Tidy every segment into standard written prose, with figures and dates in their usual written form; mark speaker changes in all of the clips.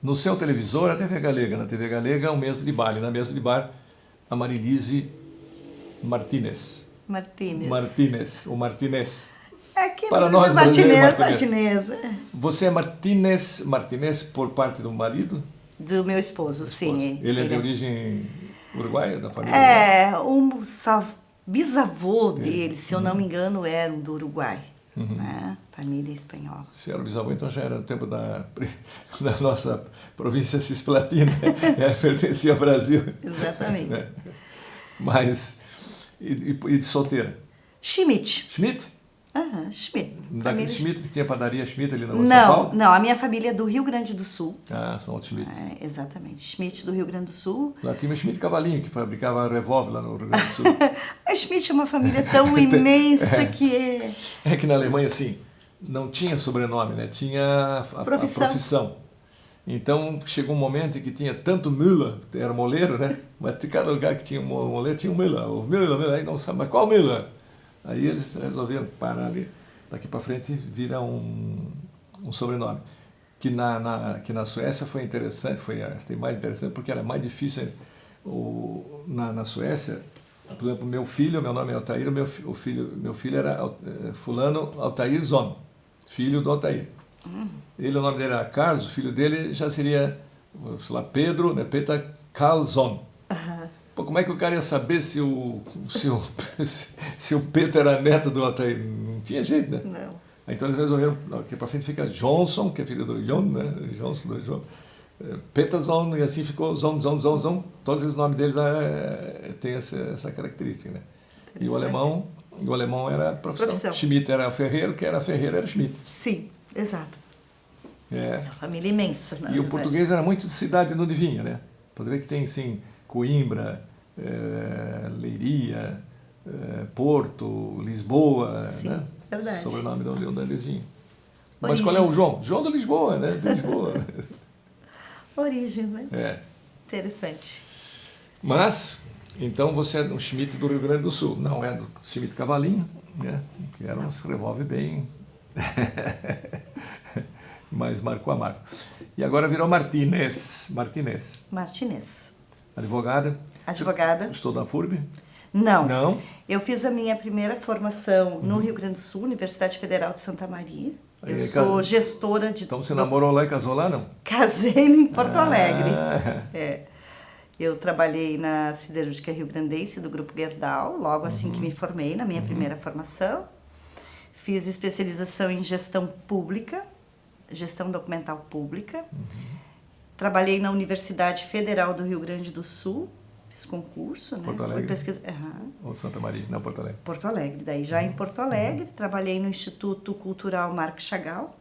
Speaker 1: No seu televisor, a TV Galega. Na TV Galega, o mesa de bar. E na mesa de bar, a Marilise Martínez.
Speaker 2: Martínez.
Speaker 1: Ou Martínez.
Speaker 2: Aqui
Speaker 1: Para
Speaker 2: no
Speaker 1: nós
Speaker 2: Brasil,
Speaker 1: brasileiros,
Speaker 2: Martínez.
Speaker 1: Você é Martínez por parte do marido?
Speaker 2: Do meu esposo, sim.
Speaker 1: Ele é de origem uruguaia, da família?
Speaker 2: Bisavô dele, se eu não me engano, era do Uruguai. Né? Família espanhola.
Speaker 1: Se era o bisavô, então já era no tempo da nossa província cisplatina, pertencia ao Brasil.
Speaker 2: Exatamente.
Speaker 1: Mas, e de solteira?
Speaker 2: Schmidt.
Speaker 1: Schmidt?
Speaker 2: Aham, Schmidt.
Speaker 1: Daquele Schmidt que tinha padaria Schmidt ali na São Paulo?
Speaker 2: Não, a minha família é do Rio Grande do Sul.
Speaker 1: Ah, são outros Schmidt.
Speaker 2: Exatamente, Schmidt do Rio Grande do Sul.
Speaker 1: Lá tinha o Schmidt Cavalinho, que fabricava revólver lá no Rio Grande do Sul.
Speaker 2: A Schmidt é uma família tão imensa que é...
Speaker 1: É que na Alemanha, assim, não tinha sobrenome, né? Tinha a profissão. Então, chegou um momento em que tinha tanto Müller, era moleiro, né? Mas de cada lugar que tinha um moleiro, tinha um Müller. O Müller, aí não sabe, mas qual Müller? Aí eles resolveram parar ali. Daqui para frente vira um sobrenome. Que na Suécia foi interessante, tem mais interessante, porque era mais difícil. Na Suécia, por exemplo, meu nome é Altair, meu filho era fulano Altair Zon, filho do Altair. O nome dele era Carlos, o filho dele já seria, sei lá, Pedro, né, Peter Carlson. Pô, como é que o cara ia saber se o Peter era neto do Altair? Não tinha jeito, né?
Speaker 2: Não.
Speaker 1: Então eles resolveram, aqui para frente fica Johnson, que é filho do John, né? Johnson, do John. Peterson, e assim ficou Zon. Todos os nomes deles têm essa característica, né? E o alemão era profissão. Schmidt era ferreiro, que era ferreiro era Schmidt.
Speaker 2: Sim, exato.
Speaker 1: É
Speaker 2: uma família imensa, né?
Speaker 1: E o português era muito de cidade de onde vinha, né? Pode ver que tem, sim, Coimbra, Leiria, Porto, Lisboa,
Speaker 2: sim,
Speaker 1: né?
Speaker 2: Verdade.
Speaker 1: Sobrenome de onde eles vinham. Mas qual é o João? João de Lisboa, né? De Lisboa.
Speaker 2: Origens, né?
Speaker 1: É.
Speaker 2: Interessante.
Speaker 1: Mas, então você é um Schmidt do Rio Grande do Sul. Não é do Schmidt Cavalinho, né? Que era um revólver bem... Mas marcou a marca. E agora virou Martínez. Advogada?
Speaker 2: Advogada.
Speaker 1: Estou na FURB?
Speaker 2: Não.
Speaker 1: Não?
Speaker 2: Eu fiz a minha primeira formação no Rio Grande do Sul, Universidade Federal de Santa Maria. Eu sou gestora de...
Speaker 1: Então você namorou lá e casou lá, não?
Speaker 2: Casei em Porto Alegre. Eu trabalhei na Siderúrgica Rio Grandense do Grupo Gerdau, logo assim que me formei, na minha primeira formação. Fiz especialização em gestão pública, gestão documental pública. Trabalhei na Universidade Federal do Rio Grande do Sul, fiz concurso, né?
Speaker 1: Porto Alegre?
Speaker 2: Ou
Speaker 1: Santa Maria, não, Porto Alegre.
Speaker 2: Porto Alegre. Daí já em Porto Alegre, trabalhei no Instituto Cultural Marc Chagall,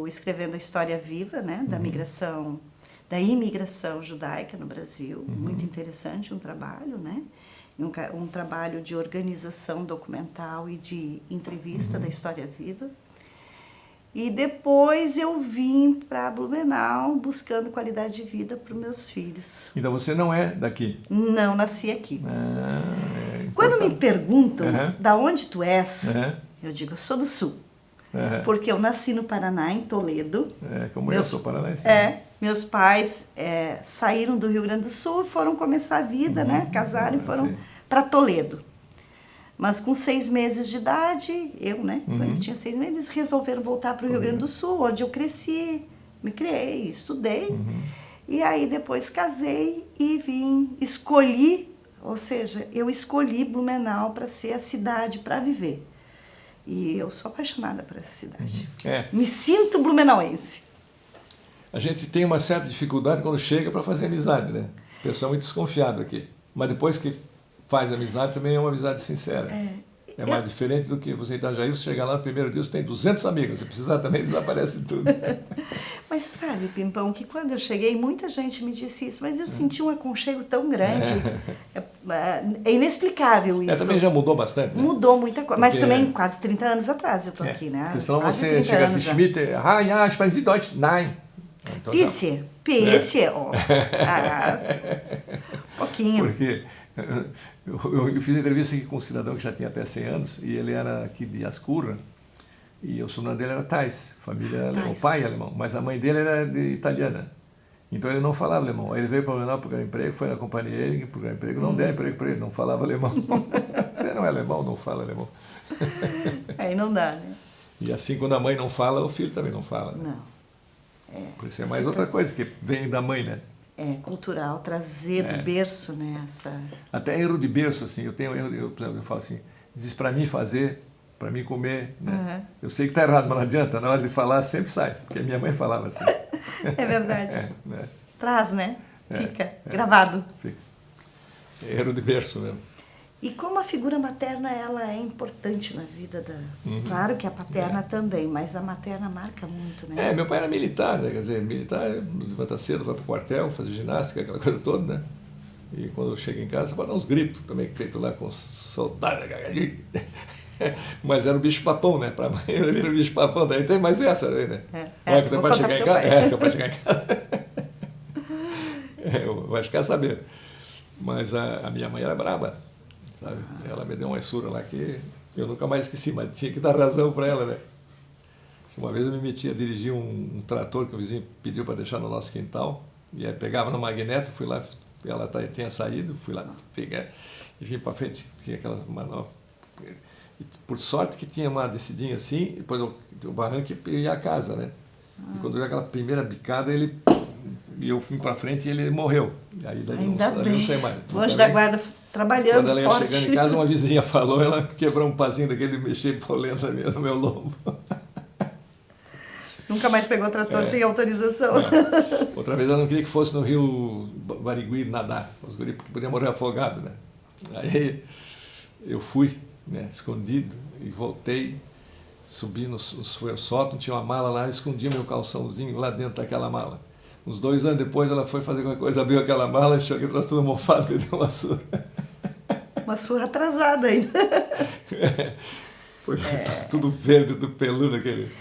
Speaker 2: escrevendo a história viva, né, da imigração judaica no Brasil. Muito interessante um trabalho, né? Um trabalho de organização documental e de entrevista da história viva. E depois eu vim para Blumenau buscando qualidade de vida para os meus filhos.
Speaker 1: Então você não é daqui?
Speaker 2: Não, nasci aqui. Quando me perguntam da onde tu és, eu digo, eu sou do Sul. Porque eu nasci no Paraná, em Toledo.
Speaker 1: Como eu sou paranaense.
Speaker 2: Meus pais saíram do Rio Grande do Sul e foram começar a vida, né? Casaram e foram para Toledo. Mas com 6 meses de idade, quando eu tinha 6 meses, eles resolveram voltar para o Rio Grande do Sul, onde eu cresci, me criei, estudei. E aí depois casei e eu escolhi Blumenau para ser a cidade para viver. E eu sou apaixonada por essa cidade. Me sinto blumenauense.
Speaker 1: A gente tem uma certa dificuldade quando chega para fazer amizade, né? O pessoal é muito desconfiado aqui. Mas depois que faz amizade, também é uma amizade sincera. É mais diferente do que você em Itajaí, você chega lá no primeiro dia, você tem 200 amigos, se precisar também desaparece tudo.
Speaker 2: Mas sabe, Pimpão, que quando eu cheguei, muita gente me disse isso, mas eu senti um aconchego tão grande. É inexplicável isso.
Speaker 1: Também já mudou bastante, né?
Speaker 2: Mudou muita coisa, mas também quase 30 anos atrás eu estou aqui, né?
Speaker 1: Porque senão você chega aqui, Schmidt, ja, sprechen Sie Deutsch? Nein. Então,
Speaker 2: Pisse, pouquinho.
Speaker 1: Porque eu fiz entrevista aqui com um cidadão que já tinha até 100 anos, e ele era aqui de Ascurra, E o sobrenome dele era Tais, família alemã, o
Speaker 2: Tais.
Speaker 1: pai alemão, mas a mãe dele era de italiana. Então ele não falava alemão. Aí ele veio para Blumenau procurar emprego, foi na companhia Hering procurar emprego, não deram emprego para ele, não falava alemão. Você não é alemão, não fala alemão.
Speaker 2: Aí não dá, né?
Speaker 1: E assim, quando a mãe não fala, o filho também não fala. Né?
Speaker 2: Não.
Speaker 1: Por isso é mais outra coisa que vem da mãe, né?
Speaker 2: É cultural, trazer do berço, né?
Speaker 1: Até erro de berço, assim, eu tenho erro, eu falo assim, diz para mim fazer, para mim comer, né? Eu sei que está errado, mas não adianta, na hora de falar sempre sai, porque minha mãe falava assim.
Speaker 2: É verdade.
Speaker 1: Né?
Speaker 2: Traz, né? Fica gravado.
Speaker 1: Fica. Erro de berço mesmo.
Speaker 2: E como a figura materna ela é importante na vida da... Claro que a paterna também, mas a materna marca muito, né?
Speaker 1: Meu pai era militar, né? Quer dizer, militar, levanta cedo, vai para o quartel, fazer ginástica, aquela coisa toda, né? E quando eu chego em casa, para dar uns gritos também, feito lá com soldado. Mas era o bicho-papão, né? Para a mãe ele era o bicho-papão, daí tem mais essa aí, né? Olha, que teu pai chegar em casa. Teu pai chegar em casa. Vai ficar sabendo. Mas a minha mãe era braba, sabe? Ela me deu uma surra lá que eu nunca mais esqueci, mas tinha que dar razão para ela, né? Uma vez eu me meti a dirigir um trator que o vizinho pediu para deixar no nosso quintal, e aí pegava no magneto, fui lá, ela tinha saído, fui lá, peguei e vim para frente, tinha aquelas manobras. Por sorte que tinha uma descidinha assim, depois o barranco ia a casa, né? E quando deu aquela primeira bicada, e eu fui para frente e ele morreu. E aí daí não sei mais.
Speaker 2: O anjo da guarda trabalhando
Speaker 1: quando ela ia
Speaker 2: forte.
Speaker 1: chegando em casa, uma vizinha falou, ela quebrou um pazinho daquele de mexer polenta no meu lombo.
Speaker 2: Nunca mais pegou trator sem autorização.
Speaker 1: Outra vez ela não queria que fosse no rio Barigui nadar, os guris, porque podia morrer afogado, né? Aí eu fui, né, escondido, e voltei, subi no sótão, tinha uma mala lá, eu escondi meu calçãozinho lá dentro daquela mala. Uns 2 anos depois ela foi fazer qualquer coisa, abriu aquela mala, cheguei, trouxe tudo mofado, me deu uma surra.
Speaker 2: Uma surra atrasada ainda.
Speaker 1: Foi tudo verde, tudo peludo aquele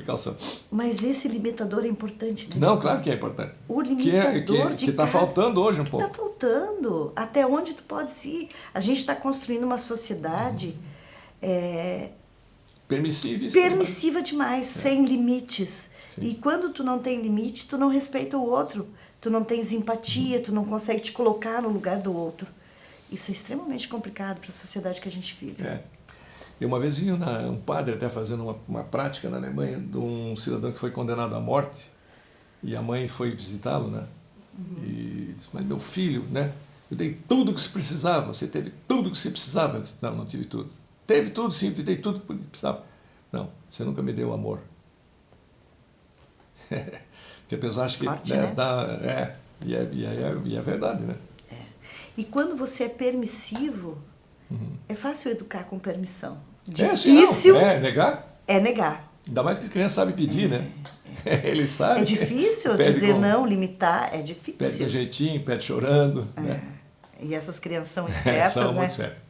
Speaker 1: calção.
Speaker 2: Mas esse limitador é importante, né?
Speaker 1: Não, claro que é importante.
Speaker 2: O limitador
Speaker 1: que está faltando hoje um pouco.
Speaker 2: Está faltando. Até onde tu pode ir? A gente está construindo uma sociedade permissiva demais, sem limites. Sim. E quando tu não tem limite, tu não respeita o outro. Tu não tens empatia, tu não consegue te colocar no lugar do outro. Isso é extremamente complicado para a sociedade que a gente vive.
Speaker 1: E uma vez vi um padre até fazendo uma prática na Alemanha de um cidadão que foi condenado à morte, e a mãe foi visitá-lo, né? E disse, mas meu filho, né? Eu dei tudo o que você precisava, você teve tudo o que você precisava. Eu disse, não tive tudo. Teve tudo, sim, eu te dei tudo que precisava. Não, você nunca me deu amor. Porque a pessoa acha que e é verdade, né?
Speaker 2: E quando você é permissivo, é fácil educar com permissão.
Speaker 1: Difícil negar.
Speaker 2: É negar.
Speaker 1: Ainda mais que a criança sabe pedir, né? Ele sabe.
Speaker 2: É difícil dizer não, limitar, é difícil.
Speaker 1: Pede com jeitinho, pede chorando. Né?
Speaker 2: E essas crianças são espertas,
Speaker 1: são
Speaker 2: né?
Speaker 1: muito espertas.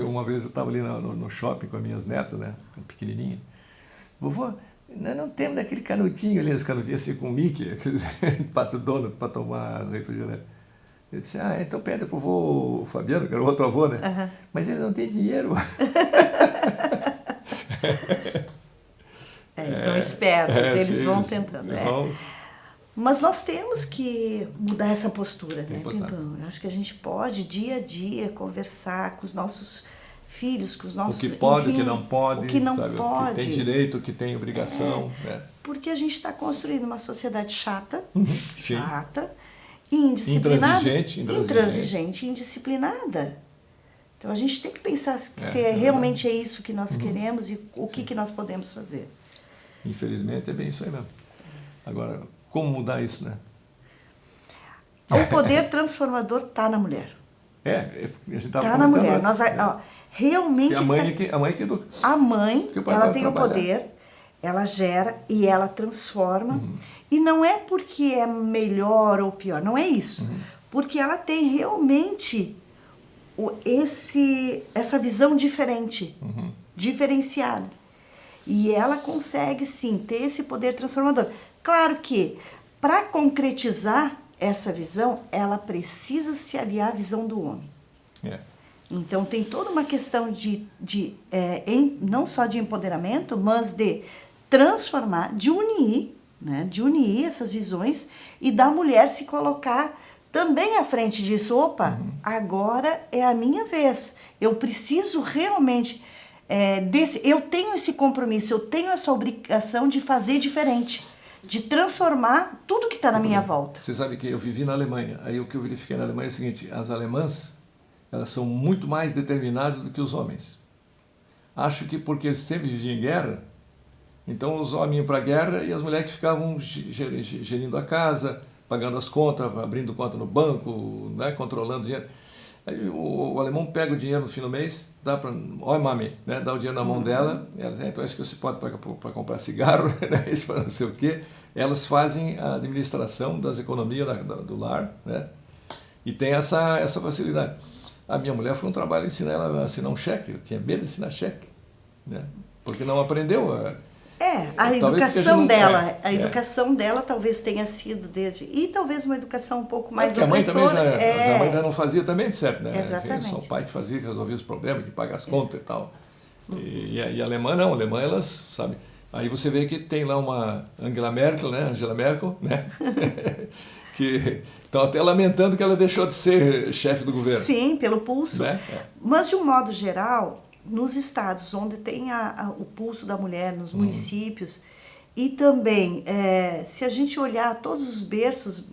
Speaker 1: Uma vez eu estava ali no shopping com as minhas netas, né? Pequenininha. Vovô, nós não temos daquele canudinho ali, as canudinhas assim com Mickey, pato dono para tomar refrigerante. Eu disse, então pede pro vô Fabiano, que era o outro avô, né? Mas ele não tem dinheiro.
Speaker 2: Eles são espertos, eles vão tentando. Mas nós temos que mudar essa postura, né, Pimpão? Eu acho que a gente pode, dia a dia, conversar com os nossos filhos, com os nossos...
Speaker 1: O que pode, o que não pode.
Speaker 2: O que não
Speaker 1: sabe?
Speaker 2: pode.
Speaker 1: O que tem direito, o que tem obrigação.
Speaker 2: Porque a gente está construindo uma sociedade chata, e indisciplinada. Intransigente e indisciplinada. Então a gente tem que pensar se realmente é isso que nós queremos e o que nós podemos fazer.
Speaker 1: Infelizmente é bem isso aí mesmo. Agora, como mudar isso, né?
Speaker 2: O poder transformador está na mulher.
Speaker 1: A gente estava
Speaker 2: Está na mulher. Realmente...
Speaker 1: A mãe que educa.
Speaker 2: A mãe, ela tem o poder, ela gera e ela transforma. E não é porque é melhor ou pior, não é isso. Porque ela tem realmente essa visão diferente, diferenciada. E ela consegue, sim, ter esse poder transformador. Claro que, para concretizar essa visão, ela precisa se aliar à visão do homem. Então, tem toda uma questão não só de empoderamento, mas de transformar, de unir, né? De unir essas visões e da mulher se colocar também à frente disso. Opa, agora é a minha vez. Eu preciso realmente... eu tenho esse compromisso, eu tenho essa obrigação de fazer diferente, de transformar tudo que está na minha volta.
Speaker 1: Você sabe que eu vivi na Alemanha. Aí o que eu verifiquei na Alemanha é o seguinte: as alemãs, elas são muito mais determinadas do que os homens. Acho que porque eles sempre viviam em guerra, então os homens iam para a guerra e as mulheres que ficavam gerindo a casa, pagando as contas, abrindo conta no banco, né, controlando o dinheiro. Aí o alemão pega o dinheiro no fim do mês, dá para... Oi, mami, né, dá o dinheiro na mão dela, ela diz, então isso que você pode para comprar cigarro, né, isso para não sei o quê. Elas fazem a administração das economias do lar, né, e tem essa facilidade. A minha mulher foi um trabalho ensinar ela a assinar um cheque, eu tinha medo de assinar cheque, né, porque não aprendeu
Speaker 2: a educação dela, educação dela talvez tenha sido e talvez uma educação um pouco mais
Speaker 1: opressora. A mãe já não fazia também, de certo, né?
Speaker 2: Exatamente.
Speaker 1: Só o pai que fazia, que resolvia os problemas, que paga as contas e tal. E a alemã não, a alemã elas, sabe? Aí você vê que tem lá uma Angela Merkel, né? Que estão até lamentando que ela deixou de ser chefe do governo.
Speaker 2: Sim, pelo pulso.
Speaker 1: Né?
Speaker 2: Mas de um modo geral, nos estados onde tem o pulso da mulher, nos municípios, e também, se a gente olhar todos os berços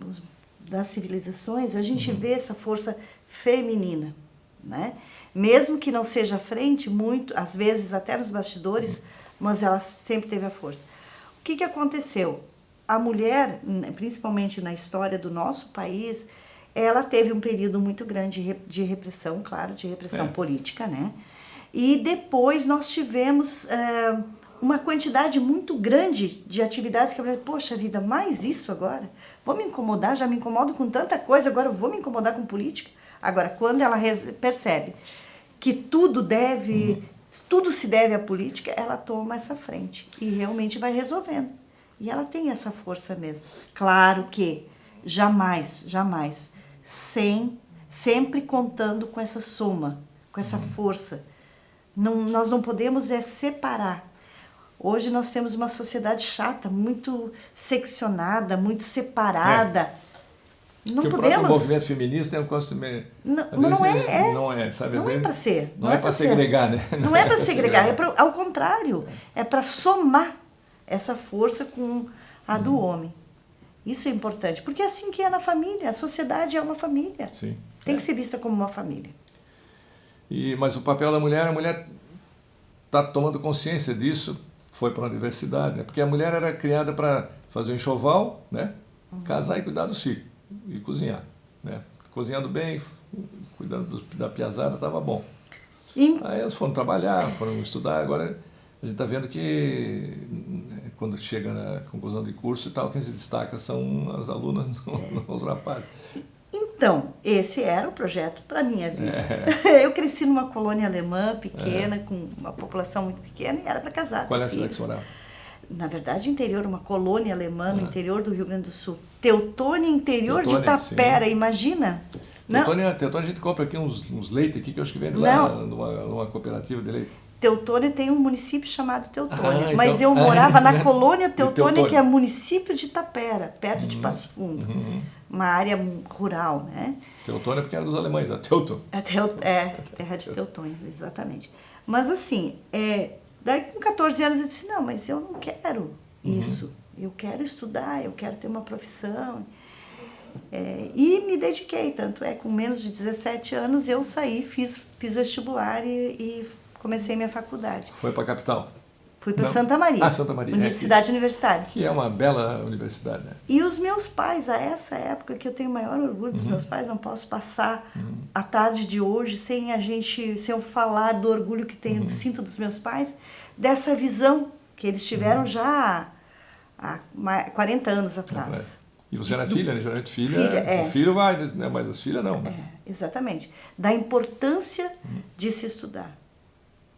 Speaker 2: das civilizações, a gente vê essa força feminina, né? Mesmo que não seja à frente, muito, às vezes até nos bastidores, mas ela sempre teve a força. O que aconteceu? A mulher, principalmente na história do nosso país, ela teve um período muito grande de repressão, claro, de repressão política, né? E depois nós tivemos uma quantidade muito grande de atividades que eu falei, poxa vida, mais isso agora? Vou me incomodar, já me incomodo com tanta coisa, agora eu vou me incomodar com política? Agora, quando ela percebe que tudo se deve à política, ela toma essa frente e realmente vai resolvendo. E ela tem essa força mesmo. Claro que jamais, sempre contando com essa soma, com essa força. Nós não podemos separar. Hoje nós temos uma sociedade chata, muito seccionada, muito separada. Não
Speaker 1: porque
Speaker 2: podemos.
Speaker 1: O próprio movimento feminista é um costo meio...
Speaker 2: Não é,
Speaker 1: sabe?
Speaker 2: Não é para ser.
Speaker 1: Não é para segregar, né?
Speaker 2: Não é para segregar, ao contrário. É para somar essa força com a do homem. Isso é importante, porque é assim que é na família. A sociedade é uma família.
Speaker 1: Sim.
Speaker 2: Tem que ser vista como uma família.
Speaker 1: Mas o papel da mulher, a mulher está tomando consciência disso, foi para a universidade, né? Porque a mulher era criada para fazer um enxoval, né? Casar e cuidar dos filhos, e cozinhar, né? Cozinhando bem, cuidando da piazada, estava bom. Aí elas foram trabalhar, foram estudar, agora a gente está vendo que quando chega na conclusão de curso e tal, quem se destaca são as alunas, os rapazes.
Speaker 2: Então, esse era o projeto para a minha vida. Eu cresci numa colônia alemã pequena, com uma população muito pequena, e era para casar.
Speaker 1: Qual é a cidade que você morava?
Speaker 2: Na verdade, interior, uma colônia alemã no interior do Rio Grande do Sul. Teutônia, interior de Tapera, imagina?
Speaker 1: Teutônia a gente compra aqui uns leite aqui, que eu acho que vende lá numa cooperativa de leite.
Speaker 2: Teutônia tem um município chamado Teutônia, mas eu morava na colônia Teutônia, que é município de Tapera, perto de Passo Fundo. Uma área rural, né?
Speaker 1: Teutônia porque era dos alemães, a Teuton.
Speaker 2: Terra de Teutões, exatamente. Mas assim, daí com 14 anos eu disse, não, mas eu não quero isso. Eu quero estudar, eu quero ter uma profissão. E me dediquei, tanto com menos de 17 anos eu saí, fiz vestibular e comecei minha faculdade.
Speaker 1: Foi para a capital?
Speaker 2: Fui para Santa Maria.
Speaker 1: Santa Maria.
Speaker 2: Universidade Universitária.
Speaker 1: Que é uma bela universidade, né?
Speaker 2: E os meus pais, a essa época, que eu tenho o maior orgulho dos meus pais, não posso passar a tarde de hoje sem eu falar do orgulho que sinto dos meus pais, dessa visão que eles tiveram já há 40 anos atrás.
Speaker 1: E você era filha, né? Geralmente filha o filho vai, né? Mas as filhas não.
Speaker 2: Exatamente. Da importância de se estudar.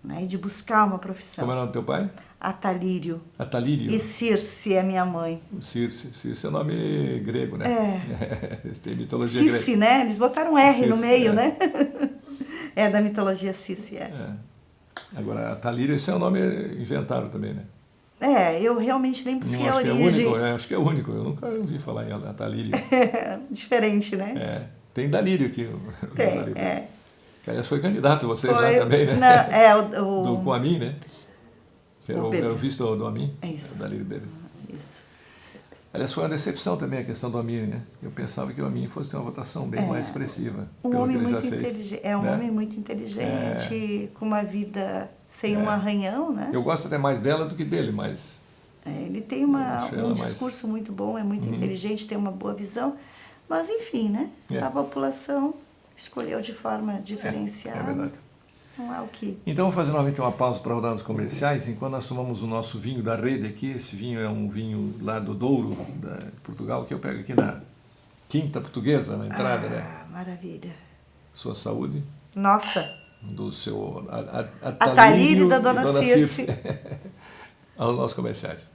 Speaker 2: Né, e de buscar uma profissão.
Speaker 1: Como é o nome do teu pai?
Speaker 2: Atalírio.
Speaker 1: Atalírio.
Speaker 2: E Circe é minha mãe.
Speaker 1: Circe é nome grego, né? Tem mitologia grega.
Speaker 2: Circe, né? Eles botaram R no meio, né? É da mitologia Circe,
Speaker 1: Agora, a Talírio, esse é um nome inventado também, né?
Speaker 2: Eu realmente nem busquei a
Speaker 1: Acho que
Speaker 2: origem.
Speaker 1: é único, acho que é único. Eu nunca ouvi falar em Atalírio.
Speaker 2: Diferente, né?
Speaker 1: Tem Dalírio aqui.
Speaker 2: Tem,
Speaker 1: Que, aliás, foi candidato vocês
Speaker 2: Foi,
Speaker 1: lá também, né?
Speaker 2: com
Speaker 1: o Amin, né? Que era o vice do Amin.
Speaker 2: É isso.
Speaker 1: O Dalírio Beber.
Speaker 2: Isso.
Speaker 1: Aliás, foi uma decepção também a questão do Amin, né? Eu pensava que o Amin fosse ter uma votação bem mais expressiva.
Speaker 2: Um homem
Speaker 1: que ele
Speaker 2: muito
Speaker 1: já fez,
Speaker 2: inteligente. É um homem muito inteligente, com uma vida sem um arranhão, né?
Speaker 1: Eu gosto até mais dela do que dele, mas...
Speaker 2: Ele tem um discurso muito bom, é muito inteligente, tem uma boa visão, mas enfim, né? A população escolheu de forma diferenciada.
Speaker 1: É verdade.
Speaker 2: Não é o que...
Speaker 1: Então, vamos fazer novamente uma pausa para rodar nos comerciais, enquanto nós tomamos o nosso vinho da rede aqui. Esse vinho é um vinho lá do Douro, de Portugal, que eu pego aqui na Quinta Portuguesa, na entrada, né?
Speaker 2: Maravilha.
Speaker 1: Sua saúde.
Speaker 2: Nossa.
Speaker 1: Do seu
Speaker 2: Atalírio e da Dona Circe.
Speaker 1: Aos nossos comerciais.